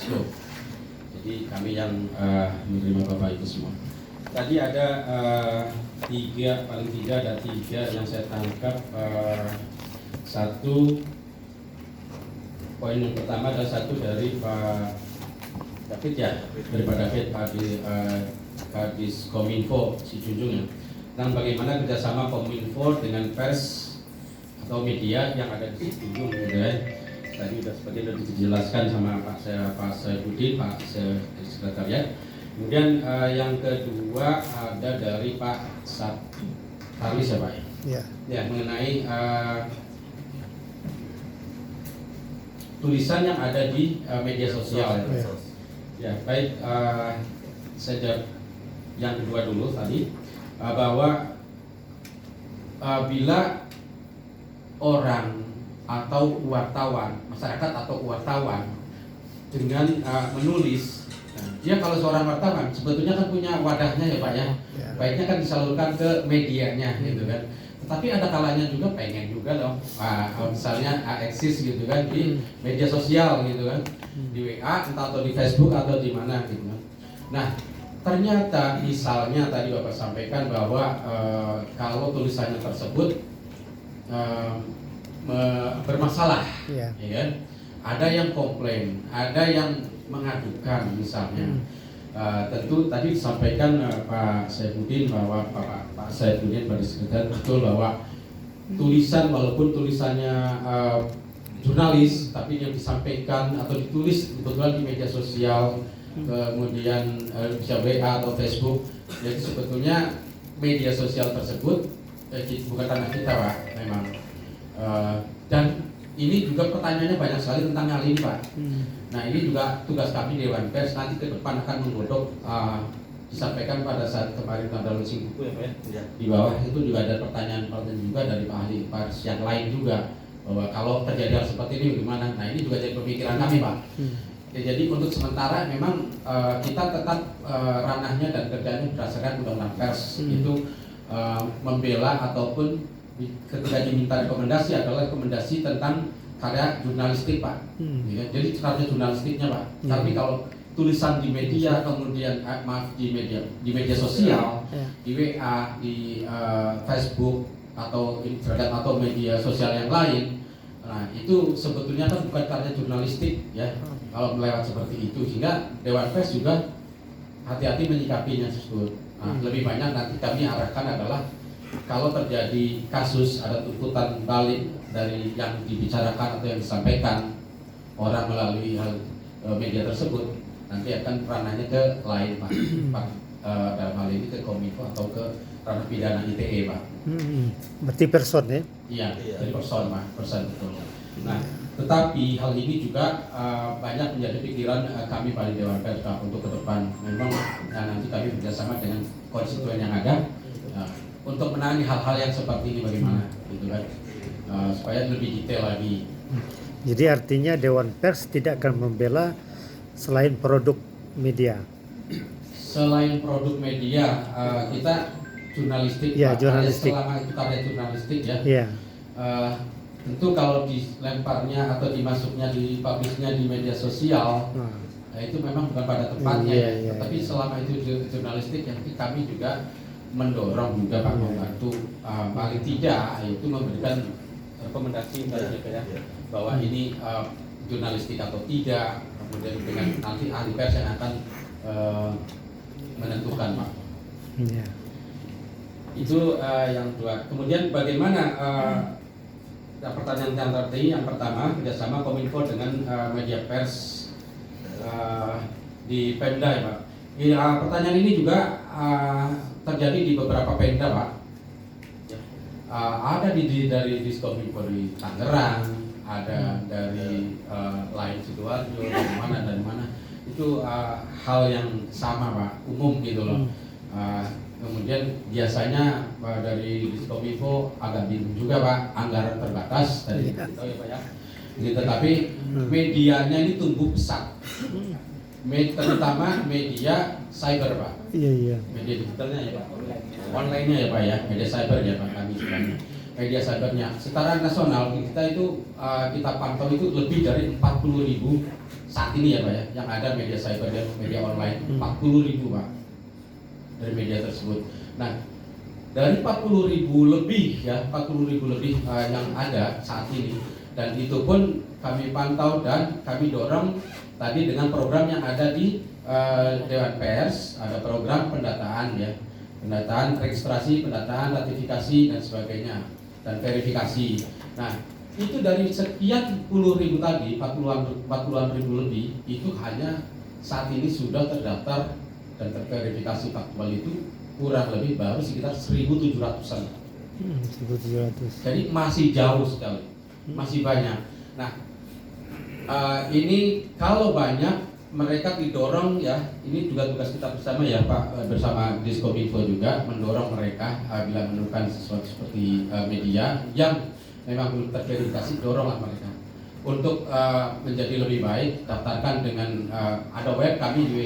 Francisco. Jadi kami yang menerima Bapak Ibu semua. Tadi ada paling tidak ada tiga yang saya tangkap. Satu, poin yang pertama adalah satu dari Pak David ya, dari Pak David, Kadis Kominfo si Junjung ya, tentang bagaimana kerjasama Kominfo dengan pers atau media yang ada di Junjung gitu ya. Tadi sudah seperti sudah dijelaskan sama Pak Saifuddin, Pak Sekretariat. Kemudian yang kedua ada dari Pak Tarlis ya Pak ya, ya mengenai tulisan yang ada di media sosial. Ya baik, saya yang kedua dulu tadi bahwa bila orang atau wartawan, masyarakat atau wartawan dengan menulis, dia kalau seorang wartawan sebetulnya kan punya wadahnya ya Pak ya, baiknya kan disalurkan ke medianya gitu kan. Tapi ada kalanya juga pengen juga loh, misalnya eksis gitu kan di media sosial gitu kan, di WA entah atau di Facebook atau di mana gitu kan. Nah ternyata misalnya tadi Bapak sampaikan bahwa kalau tulisannya tersebut bermasalah, ya kan? Ada yang komplain, ada yang mengadukan misalnya. Tentu tadi disampaikan Pak Saifuddin bahwa Pak Saifuddin pada sekitar betul bahwa tulisan walaupun tulisannya jurnalis tapi yang disampaikan atau ditulis kebetulan di media sosial kemudian bisa WA atau Facebook, jadi sebetulnya media sosial tersebut bukan tanah kita Pak memang. Dan ini juga pertanyaannya banyak sekali tentang hal ini Pak. Nah ini juga tugas kami Dewan Pers nanti ke depan akan menggodok, disampaikan pada saat kemarin ada launching buku ya Pak ya. Di bawah itu juga ada pertanyaan juga dari Pak ahli pers yang lain juga bahwa kalau terjadi hal seperti ini bagaimana. Nah ini juga jadi pemikiran kami Pak. Ya, jadi untuk sementara memang kita tetap ranahnya dan kerjanya berdasarkan undang-undang pers itu membela ataupun ketika diminta rekomendasi adalah rekomendasi tentang karya jurnalistik Pak. Ya, jadi karya jurnalistiknya Pak. Tapi kalau tulisan di media kemudian di media sosial, di WA, di Facebook atau Instagram atau media sosial yang lain, nah itu sebetulnya kan bukan karya jurnalistik ya. Kalau melewat seperti itu, sehingga Dewan Pers juga hati-hati menyikapinya tersebut. Nah, lebih banyak nanti kami arahkan adalah kalau terjadi kasus ada tuntutan balik dari yang dibicarakan atau yang disampaikan orang melalui media tersebut, nanti akan ranahnya ke lain Pak. Dalam hal ini ke Kominfo atau ke ranah pidana ITE Pak. Berarti person ya? Iya, dari person Pak, person betul. Nah, tetapi hal ini juga banyak menjadi pikiran kami pada Dewan Pers Pak untuk ke depan. Memang nanti kami bekerjasama dengan konstituen yang ada. Untuk menangani hal-hal yang seperti ini bagaimana, gitu kan, supaya lebih detail lagi. Jadi artinya Dewan Pers tidak akan membela selain produk media. Selain produk media, kita jurnalistik. Ya, Pak, jurnalistik. Selama itu karya jurnalistik ya. Ya. Tentu kalau dilemparnya atau dimasuknya di publishnya di media sosial, itu memang bukan pada tempatnya. Tapi selama itu jurnalistik, yang kami juga mendorong juga Pak membantu paling tidak yaitu memberikan rekomendasi ya, bahwa ini jurnalistik atau tidak, kemudian dengan nanti ahli pers yang akan menentukan Pak. Itu yang dua. Kemudian bagaimana pertanyaan yang tadi, yang pertama kerjasama Kominfo dengan media pers di Pemda ya Pak. Pertanyaan ini juga terjadi di beberapa Pemda Pak. Ada dari Diskominfo di Tangerang, ada dari lain Sidoarjo, dari mana. Itu hal yang sama Pak, umum gitu loh. Kemudian biasanya dari Diskominfo agak bingung juga Pak, anggaran terbatas dari itu ya Pak ya. Tetapi medianya ini tumbuh pesat. Terutama media cyber Pak. Iya. Media digitalnya ya Pak. Online-nya ya Pak ya, media cyber ya Pak kami sebenarnya. media cybernya. Secara nasional kita itu kita pantau itu lebih dari 40.000 saat ini ya Pak ya, yang ada media cyber dan media online 40.000 Pak dari media tersebut. Nah, dari 40.000 lebih ya, 40.000 lebih yang ada saat ini, dan itu pun kami pantau dan kami dorong tadi dengan program yang ada di Dewan Pers, ada program pendataan ya, pendataan, registrasi, pendataan, ratifikasi dan sebagainya, dan verifikasi. Nah, itu dari sekian puluh ribu tadi, 40-an ribu lebih, itu hanya saat ini sudah terdaftar dan terverifikasi faktual itu kurang lebih baru sekitar 1.700-an. 1.700. Jadi masih jauh sekali, masih banyak. Nah, ini kalau banyak mereka didorong ya, ini juga tugas kita bersama ya Pak, bersama Diskominfo juga mendorong mereka bila menemukan sesuatu seperti media yang memang belum terverifikasi, doronglah mereka untuk menjadi lebih baik. Daftarkan dengan ada web kami di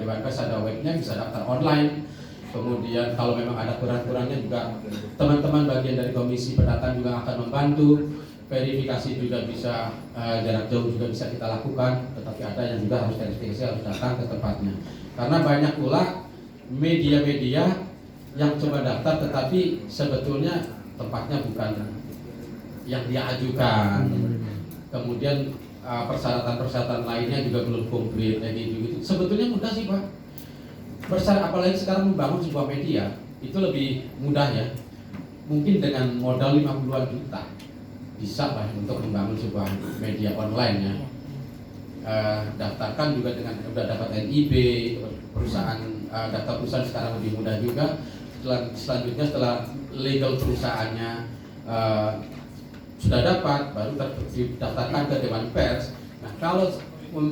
Dewan Pers, ada webnya, bisa daftar online. Kemudian kalau memang ada kurang-kurangnya juga teman-teman bagian dari Komisi Pendataan juga akan membantu. Verifikasi juga bisa jarak jauh juga bisa kita lakukan, tetapi ada yang juga harus verifikasi, harus datang ke tempatnya. Karena banyak pula media-media yang coba daftar tetapi sebetulnya tempatnya bukan yang dia ajukan. Kemudian persyaratan-persyaratan lainnya juga belum komplit, kayak gitu. Sebetulnya mudah sih Pak. Apalagi sekarang membangun sebuah media itu lebih mudah ya. Mungkin dengan modal 50-an juta bisa lah untuk membangun sebuah media online ya. Daftarkan juga dengan udah dapat NIB, perusahaan daftar perusahaan sekarang lebih mudah juga. Selanjutnya setelah legal perusahaannya sudah dapat, baru terdaftarkan ke Dewan Pers. Nah, kalau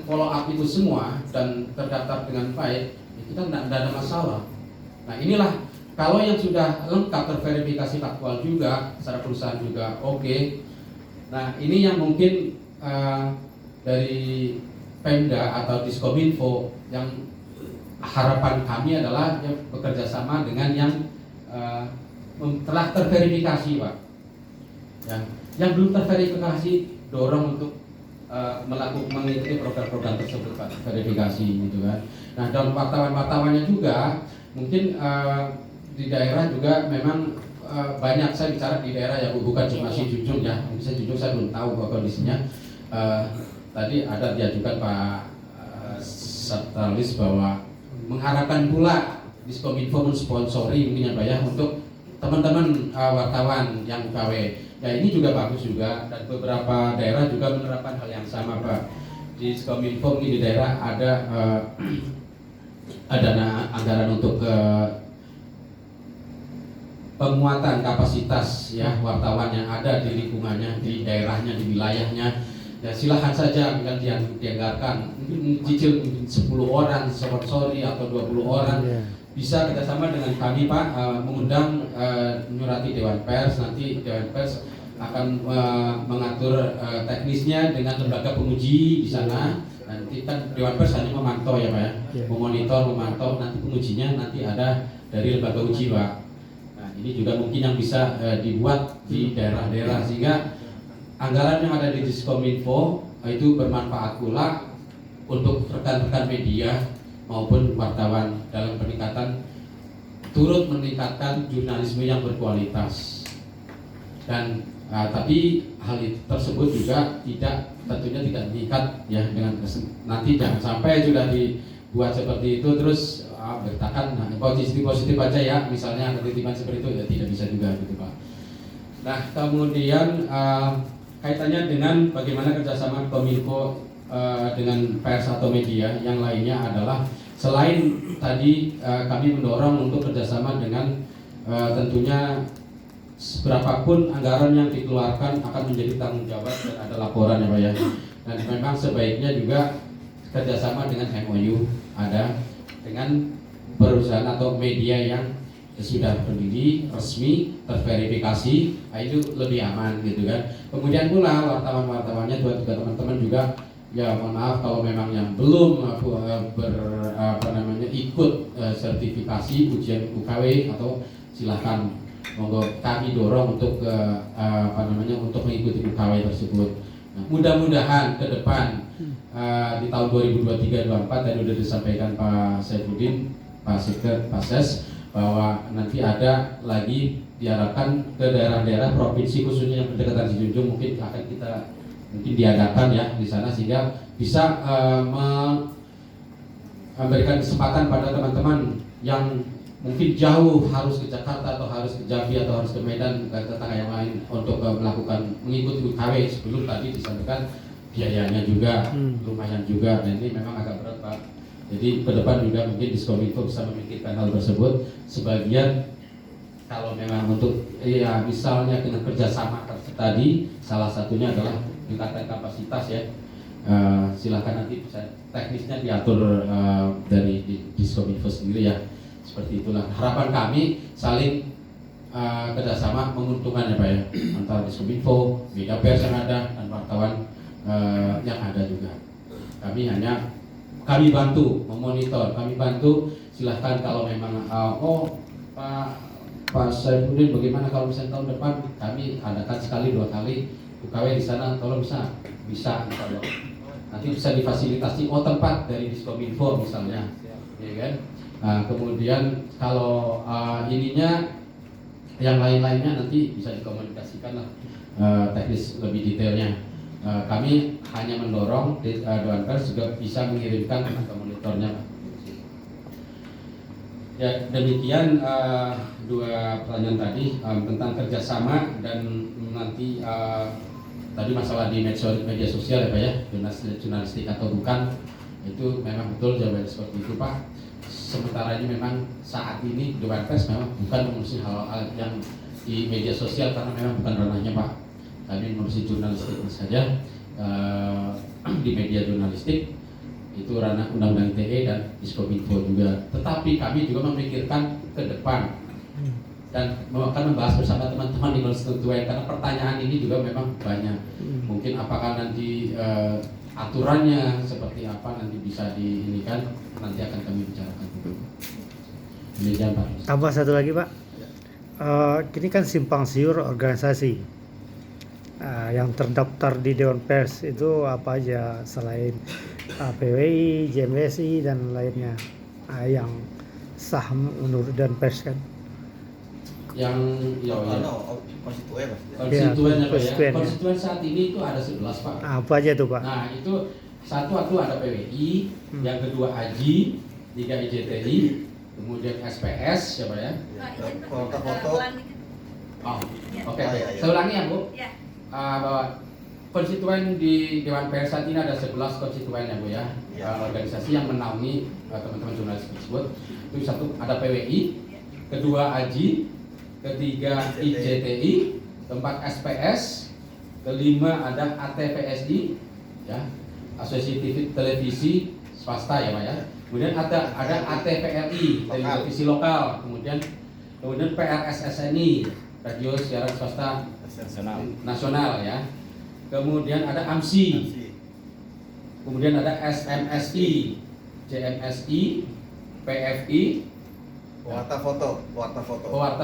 follow up itu semua dan terdaftar dengan baik, kita tidak ada masalah. Nah, inilah kalau yang sudah lengkap terverifikasi faktual juga, secara perusahaan juga oke. Nah, ini yang mungkin dari Pemda atau Diskominfo yang harapan kami adalah yang bekerja sama dengan yang telah terverifikasi Pak. Yang belum terverifikasi dorong untuk mengikuti program-program tersebut Pak, verifikasi gitu kan. Nah, dalam wartawan-wartawannya juga mungkin di daerah juga memang banyak, saya bicara di daerah ya bukan cuma si Junjung ya, bisa Junjung saya belum tahu kondisinya. Tadi ada diajukan Pak Satralis bahwa mengharapkan pula Diskominfo mensponsori mungkin ya Pak ya untuk teman-teman wartawan yang KW. Ya ini juga bagus juga, dan beberapa daerah juga menerapkan hal yang sama Pak. Di Diskominfo di daerah ada dana anggaran untuk penguatan kapasitas ya wartawan yang ada di lingkungannya, di daerahnya, di wilayahnya. Ya silahkan saja bila dianggarkan mungkin cicil 10 orang sponsori atau 20 orang. Bisa kerjasama dengan kami Pak, mengundang menyurati Dewan Pers, nanti Dewan Pers akan mengatur teknisnya dengan lembaga penguji di sana. Nanti kan Dewan Pers hanya memantau ya Pak ya, memonitor, memantau, nanti pengujinya nanti ada dari lembaga uji Pak. Nah ini juga mungkin yang bisa dibuat di daerah-daerah sehingga anggaran yang ada di Diskominfo itu bermanfaat pula untuk rekan-rekan media maupun wartawan dalam peningkatan, turut meningkatkan jurnalisme yang berkualitas. Dan tapi hal tersebut juga tentunya tidak diikat ya dengan nanti jangan sampai sudah dibuat seperti itu terus bertakan positif aja ya, misalnya titipan seperti itu ya tidak bisa juga gitu Pak. Nah kemudian kaitannya dengan bagaimana kerjasama Kominfo dengan pers atau media yang lainnya adalah selain tadi kami mendorong untuk kerjasama dengan tentunya berapapun anggaran yang dikeluarkan akan menjadi tanggung jawab dan ada laporan ya Pak ya. Dan memang sebaiknya juga kerjasama dengan MOU ada dengan perusahaan atau media yang sudah berdiri, resmi, terverifikasi, itu lebih aman gitu kan. Kemudian pula wartawan-wartawannya juga teman-teman juga ya mohon maaf kalau memang yang belum ikut sertifikasi ujian UKW atau silahkan monggo kami dorong untuk untuk mengikuti UKW tersebut. Nah, mudah-mudahan ke depan di tahun 2023-2024 tadi sudah disampaikan Pak Saifuddin, Pak Sekret, Pak Ses, bahwa nanti ada lagi diarahkan ke daerah-daerah provinsi khususnya yang berdekatan di Junjung, mungkin akan kita diadakan ya di sana, sehingga bisa memberikan kesempatan pada teman-teman yang mungkin jauh harus ke Jakarta atau harus ke Jambi atau harus ke Medan dan tetangga yang lain untuk melakukan mengikuti UKW. Sebelum tadi disampaikan biayanya juga lumayan juga, dan ini memang agak berat Pak. Jadi ke depan juga mungkin Diskominfo bisa memikirkan hal tersebut. Sebagian kalau memang untuk ya misalnya dengan kerjasama tadi, salah satunya adalah meningkatkan kapasitas ya. Silahkan nanti bisa teknisnya diatur dari Diskominfo sendiri ya. Seperti itulah harapan kami, saling kerjasama menguntungkan ya Pak ya, antara Diskominfo, media pers yang ada dan wartawan yang ada juga. Kami bantu memonitor, kami bantu. Silahkan kalau memang Pak Saifuddin, bagaimana kalau misalnya tahun depan kami adakan sekali 2 kali UKW di sana, kalau bisa kalau nanti bisa difasilitasi tempat dari Diskominfo misalnya, ya kan? Kemudian kalau ininya yang lain-lainnya nanti bisa dikomunikasikan lah teknis lebih detailnya. Kami hanya mendorong Dewan Pers juga bisa mengirimkan tenaga monitornya. Ya demikian 2 pertanyaan tadi tentang kerjasama dan nanti tadi masalah di media sosial ya Pak ya, jurnalistik atau bukan, itu memang betul jawabannya seperti itu Pak. Sementara ini memang saat ini Dewan Pers memang bukan mengurusi hal-hal yang di media sosial karena memang bukan ranahnya Pak. Kami mengurusi jurnalistik saja. Di media jurnalistik itu ranah Undang-Undang ITE dan Diskominfo juga. Tetapi kami juga memikirkan ke depan dan akan membahas bersama teman-teman di konstituen, karena pertanyaan ini juga memang banyak. Mungkin apakah nanti aturannya seperti apa nanti bisa diinikan, nanti akan kami bicarakan dulu. Demikian Pak. Tambah satu lagi Pak, ini kan simpang siur organisasi yang terdaftar di Dewan Pers itu apa aja selain PWI, JMSI dan lainnya yang sah menurut Dewan Pers kan? Yang konstituen konstituennya Pak ya. konstituen, Konstituen saat ini itu ada 11 Pak. Apa aja tuh Pak? Nah itu satu ada PWI, yang kedua AJI, 3 IJTI, kemudian SPS siapa ya? Foto. Oke. Saya ulangi ya Bu. Bahwa konstituen di Dewan Pers saat ini ada 11 konstituen ya Bu ya. Organisasi yang menaungi teman-teman jurnalis tersebut. Itu satu ada PWI, kedua AJI, ketiga IJTI, keempat SPS, kelima ada ATVSI ya, Asosiasi Televisi Swasta ya Pak ya. Kemudian ada ATVRI dari televisi lokal, kemudian PRSSNI, Radio Siaran Swasta Nasional ya. Kemudian ada AMSI. Kemudian ada SMSI, JMSI, PFI, Pewarta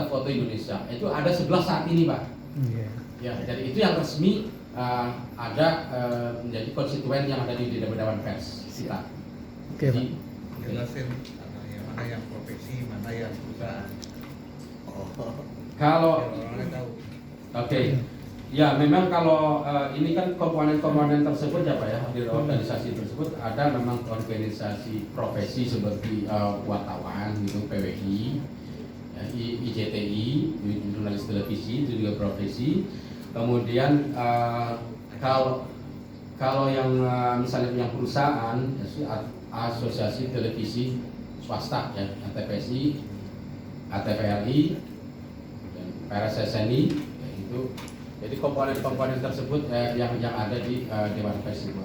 Foto Indonesia. Itu ada 11 saat ini Pak. Ya, jadi itu yang resmi ada menjadi konstituen yang ada di Dewan Pers kita. Oke Pak. Jelasin mana yang profesi, mana yang perusahaan. Kalau Orang tahu. oke. Ya, memang kalau ini kan komponen-komponen tersebut ya Pak ya, di organisasi tersebut ada memang organisasi profesi seperti wartawan gitu, PWI, ya, IJTI, jurnalis televisi itu juga profesi. Kemudian kalau yang misalnya yang perusahaan, Asosiasi Televisi Swasta ya, ATPSI, ATVRI, dan PRSSNI, ya, itu. Jadi komponen-komponen tersebut yang ada di Dewan Pers itu.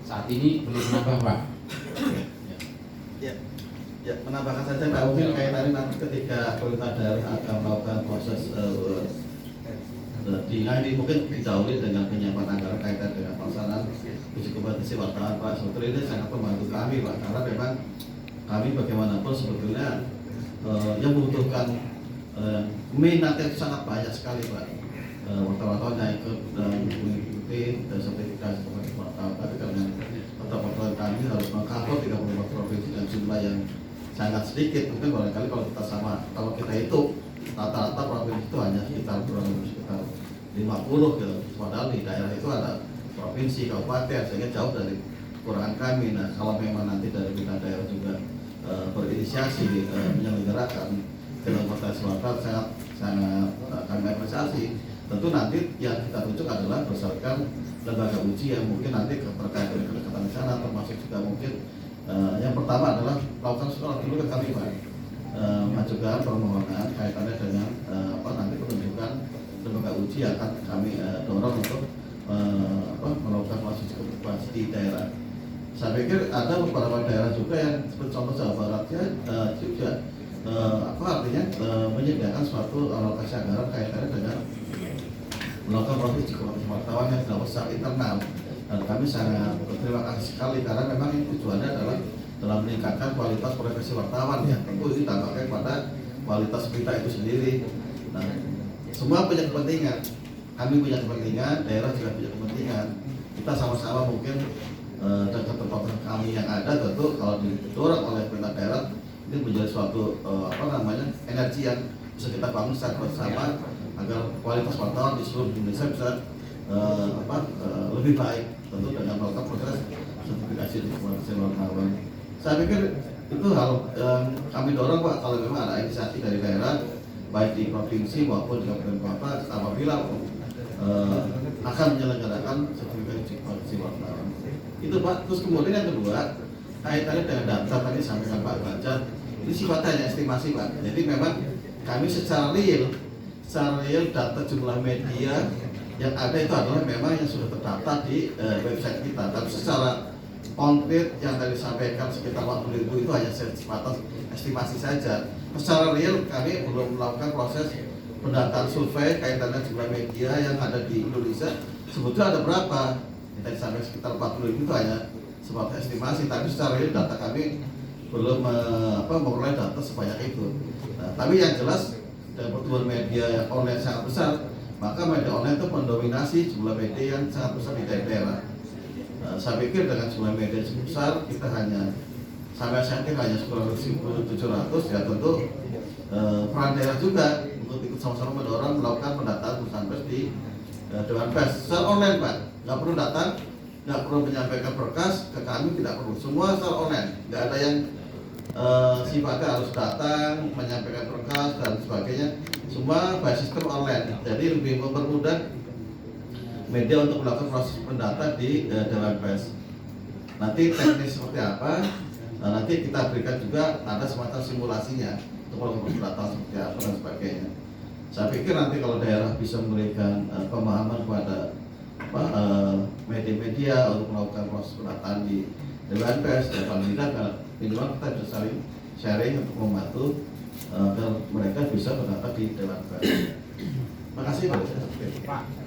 Saat ini belum menambah Pak. Ya, menambahkan saja Pak, mungkin kaitannya nanti ketika pemerintah daerah akan melakukan proses ini mungkin didahului dengan penyiapan anggaran kaitan dengan pelaksanaan uji kompetisi wartawan Pak. Sebetulnya ini sangat membantu kami Pak, karena memang kami bagaimanapun sebetulnya yang membutuhkan minat yang sangat banyak sekali Pak. Wartawan yang ikut dan mengikuti dan sertifikasi sebagai wartawan, tapi karena wartawan kami harus mengcover 34 provinsi dan jumlah yang sangat sedikit, mungkin barangkali kalau kita kalau kita itu rata-rata provinsi itu hanya sekitar 50 gitu, padahal di daerah itu ada provinsi, kabupaten, sehingga jauh dari kekurangan kami. Nah, kalau memang nanti dari bidang daerah juga berinisiasi menyelenggarakan dalam kota Sumatera sangat kami apresiasi. Tentu nanti yang kita tunjuk adalah berdasarkan lembaga uji yang mungkin nanti terkait dengan kedekatan di sana, termasuk juga mungkin yang pertama adalah melakukan sekolah dulu ke kami Pak, mengajukan permohonan kaitannya dengan nanti penunjukan lembaga uji yang akan kami dorong untuk melakukan proses okupasi di daerah. Saya pikir ada beberapa daerah juga yang seperti contoh Jawa Barat juga artinya menyediakan suatu alokasi anggaran kaitannya dengan melakukan proses wartawan yang dilakukan secara internal, dan kami sangat berterima kasih sekali karena memang ini tujuannya adalah dalam meningkatkan kualitas profesi wartawan ya, tentu ini dampaknya pada kualitas berita itu sendiri. Nah, semua punya kepentingan, kami punya kepentingan, daerah juga punya kepentingan, kita sama-sama mungkin dan ketepatan kami yang ada tentu kalau didorong oleh pemerintah daerah ini menjadi suatu energi yang bisa kita bangun secara bersama agar kualitas wartawan di seluruh Indonesia bisa lebih baik, tentu dengan melakukan proses sertifikasi wartawan. Saya pikir itu hal yang kami dorong Pak, kalau memang ada inisiasi dari daerah baik di provinsi maupun di kabupaten kota apabila akan menyelenggarakan sertifikasi wartawan. Itu Pak. Terus kemudian yang kedua kaitannya dengan data tadi sampaikan Pak Ganjar, ini sifatnya hanya estimasi Pak. Jadi memang kami secara real data jumlah media yang ada itu adalah memang yang sudah terdaftar di website kita. Tapi secara konkret yang tadi disampaikan sekitar 40.000 itu hanya sebatas estimasi saja. Secara real kami belum melakukan proses pendataan survei kaitannya jumlah media yang ada di Indonesia. Sebetulnya ada berapa? Kita sampai sekitar 40.000 itu hanya sebatas estimasi. Tapi secara real data kami belum memperoleh data sebanyak itu. Nah, tapi yang jelas dan pertumbuhan media yang online sangat besar, maka media online itu mendominasi jumlah media yang sangat besar di daerah. Saya pikir dengan jumlah media yang besar, kita hanya sampai saat ini hanya sekitar 1.700, ya tentu peran daerah juga untuk ikut sama-sama mendorong melakukan pendataan perusahaan pers di Dewan Pers secara online Pak, nggak perlu datang, nggak perlu menyampaikan berkas ke kami, tidak perlu, semua secara online, nggak ada yang sifatnya harus datang, menyampaikan berkas dan sebagainya, semua by sistem online. Jadi lebih mempermudah media untuk melakukan proses pendata di Dewan Pers. Nanti teknis seperti apa, nanti kita berikan juga ada semacam simulasinya untuk melakukan pendataan seperti apa dan sebagainya. Saya pikir nanti kalau daerah bisa memberikan pemahaman kepada media-media untuk melakukan proses pendataan di Dewan Pers, ya paling tidak minimal kita bisa saling sharing untuk membantu agar mereka bisa mendata di Dewan Pers. Terima kasih Pak.